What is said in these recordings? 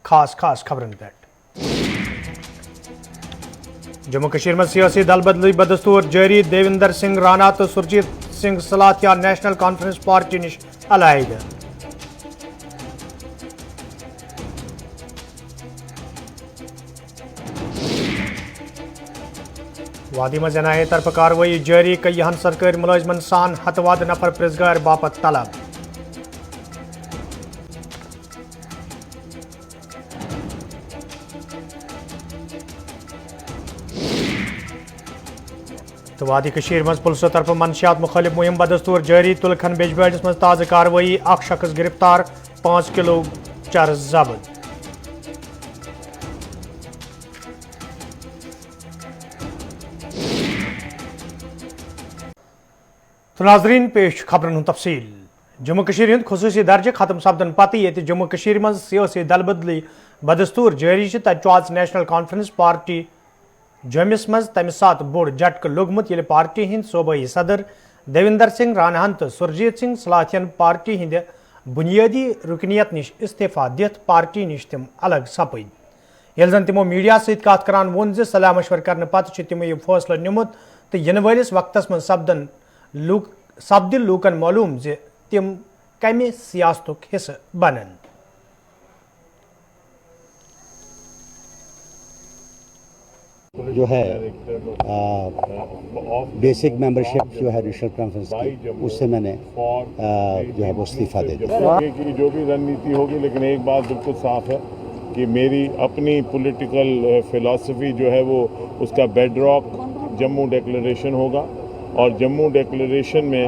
خاص خبرن پہ جموں کشمیر میں سیاسی دل بدلی بدستور جاری دیویندر سنگھ رانا تو سرجیت سنگھ سلاتیا نیشنل کانفرنس پارٹی نش علیحدہ وادی مز این آئی اے طرف کاروٲیی جاری کئیہن سرکاری ملازمن سان ہتہٕ نفر پرزگار باپت طلب تو وادی کشیر مز پولیسو طرف منشیات مخالف مہم بدستور جاری تلکھن بیجبیڑس مز تازہ کاروٲیی اکھ شخص گرفتار 5 کلو چرس ضبط تو ناظرین پیش خبرن ہند تفصیل جموں کشمیر ہند خصوصی درجہ ختم سپدن پتہ یہ جموں کشمیر مز سیاسی دل بدلی بدستور جاری تتہ آز نیشنل کانفرنس پارٹی جومس مز تمہ سات بوڑ جھٹکہ لوگمت یل پارٹی ہند صوبائی صدر دیویندر سنگھ راناہن تو سرجیت سنگھ سلاتین پارٹی ہند بنیادی رکنیت نش استعفی دت پارٹی نش تم الگ سپد یل زن تمو میڈیا ست کت کران وون ز صلاح مشور کرنے پتہ تمو یہ فیصلہ نمت تو ین ولس وقتس من سپد لوکن معلوم ز تم کمہ سیاستک حصہ بنن جو ہے بیسک ممبرشپ جو ہے نیشنل کانفرنس کی اس سے میں نے جو ہے وہ استعفیٰ دے دیا جو بھی رننیتی ہوگی لیکن ایک بات بالکل صاف ہے کہ میری اپنی پولیٹیکل فلاسفی جو ہے وہ اس کا بیڈ راک جموں ڈیکلریشن ہوگا اور جموں ڈیکلریشن میں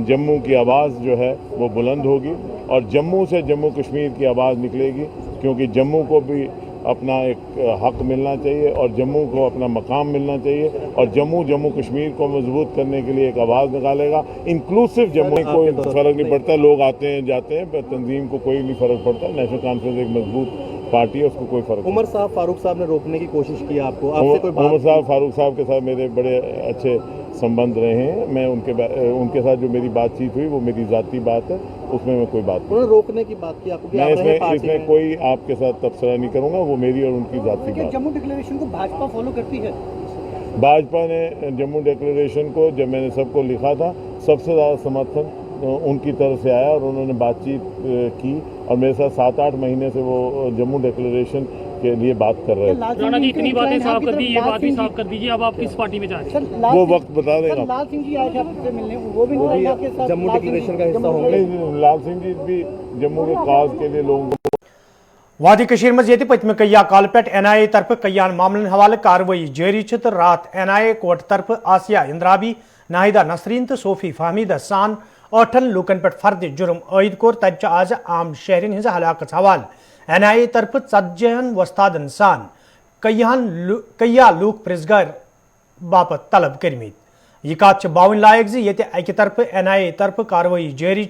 جموں کی آواز جو ہے وہ بلند ہوگی اور جموں سے جموں کشمیر کی آواز نکلے گی کیونکہ جموں کو بھی اپنا ایک حق ملنا چاہیے اور جموں کو اپنا مقام ملنا چاہیے اور جموں کشمیر کو مضبوط کرنے کے لیے ایک آواز نکالے گا انکلوسیو جموں کوئی فرق نہیں پڑتا لوگ آتے ہیں جاتے ہیں تنظیم کو کوئی نہیں فرق پڑتا نیشنل کانفرنس ایک مضبوط پارٹی ہے اس کو کوئی فرق نہیں. عمر صاحب فاروق صاحب نے روکنے کی کوشش کی آپ کو عمر صاحب فاروق صاحب کے ساتھ میرے بڑے اچھے سمبند رہے ہیں میں ان کے ساتھ جو میری بات چیت ہوئی وہ میری ذاتی بات ہے اس میں کوئی بات نہیں روکنے کی بات کی آپ کو میں اس میں کوئی آپ کے ساتھ تبصرہ نہیں کروں گا وہ میری اور ان کی ذاتی بات. جموں ڈکلیریشن کو بھاجپا فالو کرتی ہے بھاجپا نے جموں ڈکلیریشن کو جب میں نے سب کو لکھا تھا سب سے زیادہ سمرتھن ان کی طرف سے آیا اور انہوں نے بات چیت کی اور میرے ساتھ 7-8 مہینے سے وہ جموں ڈکلیریشن کے لیے بات کر رہے تھے. رانا جی اتنی باتیں صاف کر دی یہ بات بھی صاف کر دیجیے اب آپ کس پارٹی میں جا رہے ہیں وہ وقت بتا دیں گا. لال سنگھ جی آئے تھے آپ سے ملنے وہ بھی جموں ڈکلیریشن کا حصہ ہوں گے. لال سنگھ جی بھی جموں کے کاز کے لیے لوگوں کو وادی کشیر مز یہ پتم کیا کال پہ این آئی اے طرف کیان معاملن حوالہ کاروٲیی جاری تو رات این آئی اے کوٹ طرف آسیہ اندرابی ناہدہ نسرین تو صوفی فہمیدہ سان 8 لوکن پہ فرد جرم عائد کور تب آز عام شہرین ہز ہلاکت حوالہ این آئی اے طرف 40 وستادن سان کیا لوک پرزگار باپت طلب کرمت یہ کات باون لائق زی یہ اکہ طرف این آئی اے طرف کاروٲیی جاری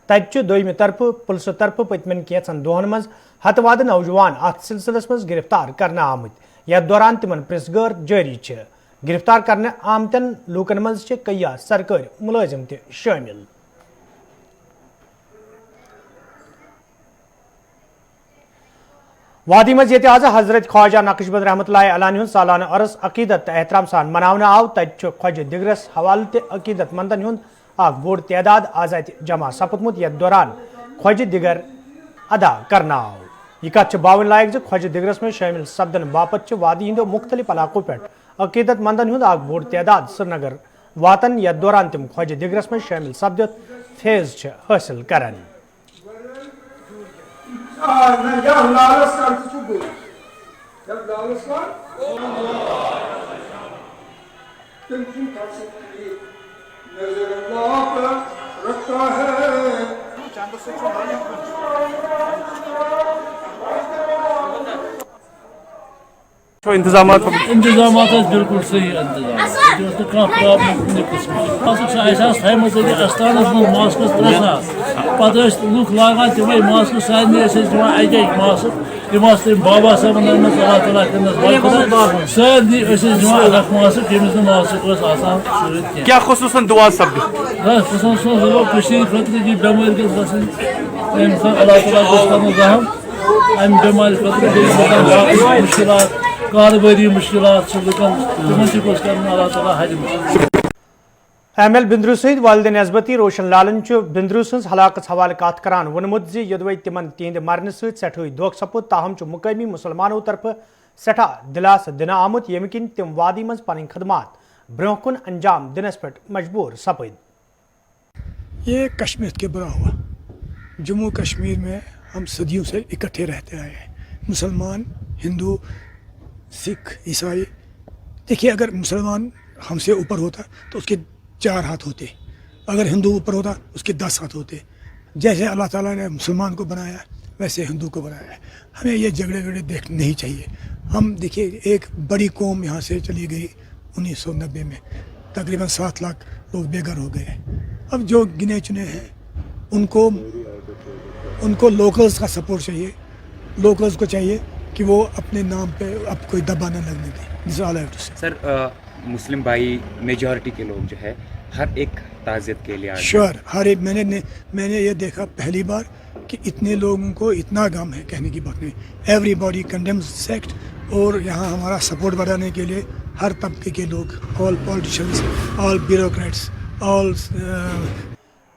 تب دویمہ طرف پولیسو طرف پتمن کینچن دہن مز ہتہ نوجوان ات سلسلس مز گرفتار کرنے آمت یتھ دوران تمن پرزگار جاری گرفتار کرنے آمتن لوکن مز کیا سرکاری ملازم تہ شامل. وادی مز یہ آز حضرت خواجہ نقش بد رحمۃ اللہ علانی ہند سالانہ عرس عقیدت احترام سان مناونہ آو تت خواجہ دگرس حوالہ تہ عقیدت مندن ہند اخ بوڑ تعداد آز جمع سپدمت یتھ دوران خواجہ دگر ادا کرنا آو. یہ کت باون لائق زِ خواجہ دگرس میں شامل سپدن باپت وادی ہندو مختلف علاقوں پہ عقیدت مندن ہند اخ بوڑ تعداد سری نگر واتن یتھ دوران تم خواجہ دگرس میں شامل سپدت فیض حاصل کران. انتظامات بالکل صحیح انتظام پرابلم تھومت استانس من ماسکس 3,000 پتہ لوک لاگان تمے ماسک سارے دِوان اکہِ ماسک تم تم بابا صٲبن اللہ تعالیٰ کرنس سارے دِوان اکھ ماسک ییٚمِس نہٕ ماسک آسان سۭتۍ کیا خصوصاً دعا سپد خصوصاً خٲطرٕ یہِ بٮ۪مٲرۍ گٔژھ گژھٕنۍ اللہ تعالیٰ گوٚژھ کرنس رحم ام بیمار خطر گئی مشکلات کاروباری مشکلات سے لکن تمن تہ گوس کرن اللہ تعالیٰ حل ایم ایل بندرو سید والد نسبتی روشن لالن بندرو سز ہلاکت حوالہ کت کران وونمت زِ یودوے تمن تہند مرنہ سۭتۍ سٮ۪ٹھٕے دھوکہ سپُد تاہم مقامی مسلمانوں طرف سٹھا دلاسہ دنہ آمت ییٚمہِ کِنۍ تم وادی منٛز پنٕنۍ خدمات برونٛہہ کُن انجام دنس پٮ۪ٹھ مجبور سپٕدۍ. یہ کشمیر کے برا ہوا. جموں کشمیر میں ہم صدیوں سے اکٹھے رہتے آئے ہیں، مسلمان، ہندو، سکھ، عیسائی. دیکھیے اگر مسلمان ہم سے اوپر ہوتا تو اس کے 4 ہاتھ ہوتے، اگر ہندو اوپر ہوتا اس کے 10 ہاتھ ہوتے. جیسے اللہ تعالیٰ نے مسلمان کو بنایا ویسے ہندو کو بنایا ہے. ہمیں یہ جھگڑے دیکھنے نہیں چاہیے. ہم دیکھیے ایک بڑی قوم یہاں سے چلی گئی 1990 میں، تقریباً 7 لاکھ لوگ بے گھر ہو گئے. اب جو گنے چنے ہیں ان کو لوکلز کا سپورٹ چاہیے. لوکلز کو چاہیے کہ وہ اپنے نام پہ اب کوئی دبا نہ لگنے دیں. سر مسلم بھائی میجورٹی کے لوگ جو ہے ہر ایک تعزیت کے لیے شور ہر ایک میں نے یہ دیکھا پہلی بار کہ اتنے لوگوں کو اتنا غم ہے کہنے کی بات نہیں. Everybody condemns sect. اور یہاں ہمارا سپورٹ بڑھانے کے لیے ہر طبقے کے لوگ، آل پالیٹیشنز، آل بیوروکریٹس، آل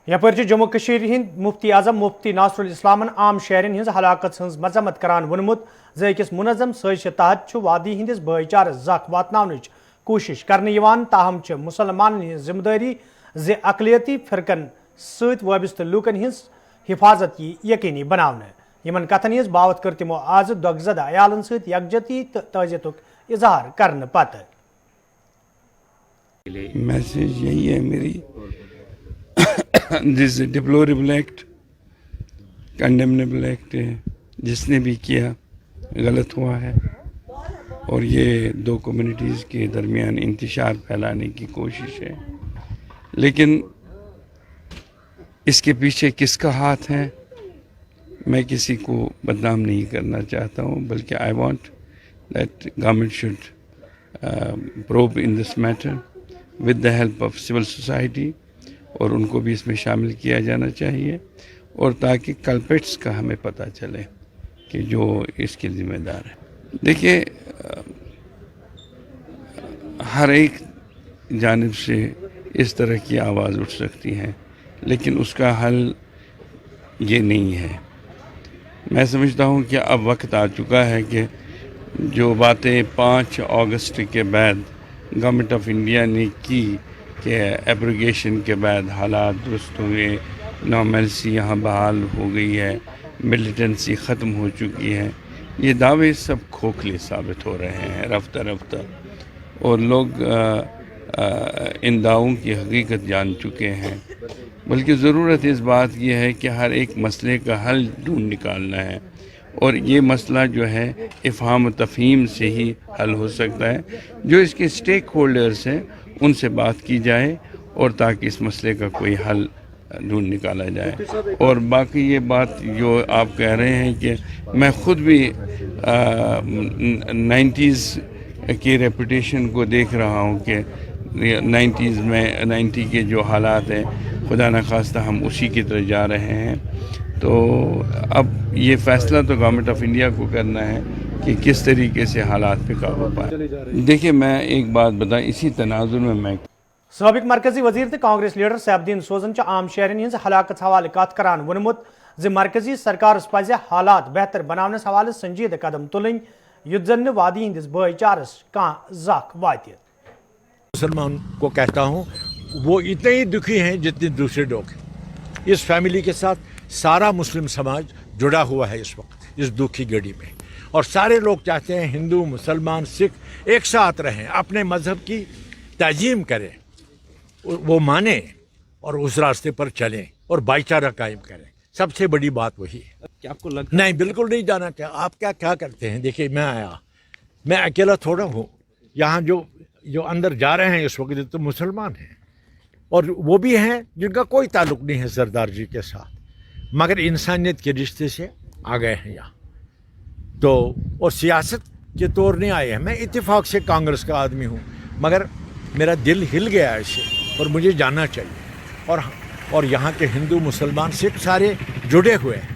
یپر جموں کشیر ہند مفتی اعظم مفتی ناصر الاسلامن عام شہرین ہز ہلاکت ہز مذمت کران ونمت ز أکس منظم سازش تحت وادی ہندس بھائی چارہ زخ واتناونچ کوشش کرنے یوان. تاہم مسلمان ہز ذمہ داری ز اقلیتی فرقن ست وابستہ لوکن ہز حفاظت یقینی بناونے. یمن کتن ہز باوت کر تمو آز دگزدہ عیالن ست یکجہتی تو تعزیتک اظہار کرنے پتہ. میسیج یہی ہے میری، دس ڈپلوریبل ایکٹ، کنڈیمنیبل ایکٹ ہے. جس نے بھی کیا غلط ہوا ہے، اور یہ 2 کمیونٹیز کے درمیان انتشار پھیلانے کی کوشش ہے. لیکن اس کے پیچھے کس کا ہاتھ ہے میں کسی کو بدنام نہیں کرنا چاہتا ہوں، بلکہ I want that government should probe in this matter with the help of civil society, اور ان کو بھی اس میں شامل کیا جانا چاہیے، اور تاکہ کلپٹس کا ہمیں پتہ چلے کہ جو اس کے ذمہ دار ہے. دیکھیے ہر ایک جانب سے اس طرح کی آواز اٹھ سکتی ہے، لیکن اس کا حل یہ نہیں ہے. میں سمجھتا ہوں کہ اب وقت آ چکا ہے کہ جو باتیں 5 اگست کے بعد گورنمنٹ آف انڈیا نے کی کہ ایبروگیشن کے بعد حالات درست ہوئے، نارملسی یہاں بحال ہو گئی ہے، ملیٹنسی ختم ہو چکی ہے، یہ دعوے سب کھوکھلے ثابت ہو رہے ہیں رفتہ رفتہ، اور لوگ ان دعووں کی حقیقت جان چکے ہیں. بلکہ ضرورت اس بات کی ہے کہ ہر ایک مسئلے کا حل ڈھونڈ نکالنا ہے، اور یہ مسئلہ جو ہے افہام و تفہیم سے ہی حل ہو سکتا ہے. جو اس کے اسٹیک ہولڈرز ہیں ان سے بات کی جائے، اور تاکہ اس مسئلے کا کوئی حل ڈھونڈ نکالا جائے. اور باقی یہ بات جو آپ کہہ رہے ہیں کہ میں خود بھی 90s کی ریپوٹیشن کو دیکھ رہا ہوں کہ 90 کے جو حالات ہیں، خدا نخواستہ ہم اسی کی طرف جا رہے ہیں. تو اب یہ فیصلہ تو گورنمنٹ آف انڈیا کو کرنا ہے کہ کس طریقے سے حالات پہ قابو پائے. دیکھیں میں ایک بات بتائیں، اسی تناظر میں سابق مرکزی وزیر تو کانگریس لیڈر سیف الدین سوزن عام شہرین ہز ہلاکت حوالہ کت کران وونمت ز مرکزی سرکارس پزِ حالات بہتر بناونس حوالہ سنجیدہ قدم تلن یُتھ زن وادی ہندس بھائی چارس کانٛہہ زخ واتہِ. مسلمان کو کہتا ہوں وہ اتنے ہی دکھی ہیں جتنے دوسرے لوگ ہیں. اس فیملی کے ساتھ سارا مسلم سماج جڑا ہوا ہے اس وقت اس دکھ کی گھڑی میں، اور سارے لوگ چاہتے ہیں ہندو، مسلمان، سکھ ایک ساتھ رہیں، اپنے مذہب کی تعظیم کریں، وہ مانیں اور اس راستے پر چلیں اور بھائی چارہ قائم کریں. سب سے بڑی بات وہی ہے. کیا آپ کو لگتا نہیں، بالکل نہیں جانا چاہیے. آپ کیا کرتے ہیں؟ دیکھیے میں آیا، میں اکیلا تھوڑا ہوں یہاں. جو اندر جا رہے ہیں اس وقت تو مسلمان ہیں، اور وہ بھی ہیں جن کا کوئی تعلق نہیں ہے سردار جی کے ساتھ، مگر انسانیت کے رشتے سے آ گئے ہیں یہاں. تو اور سیاست کے طور نہیں آئے ہیں. میں اتفاق سے کانگریس کا آدمی ہوں، مگر میرا دل ہل گیا ہے اس سے، اور مجھے جاننا چاہیے. اور یہاں کے ہندو، مسلمان، سکھ سارے جڑے ہوئے ہیں.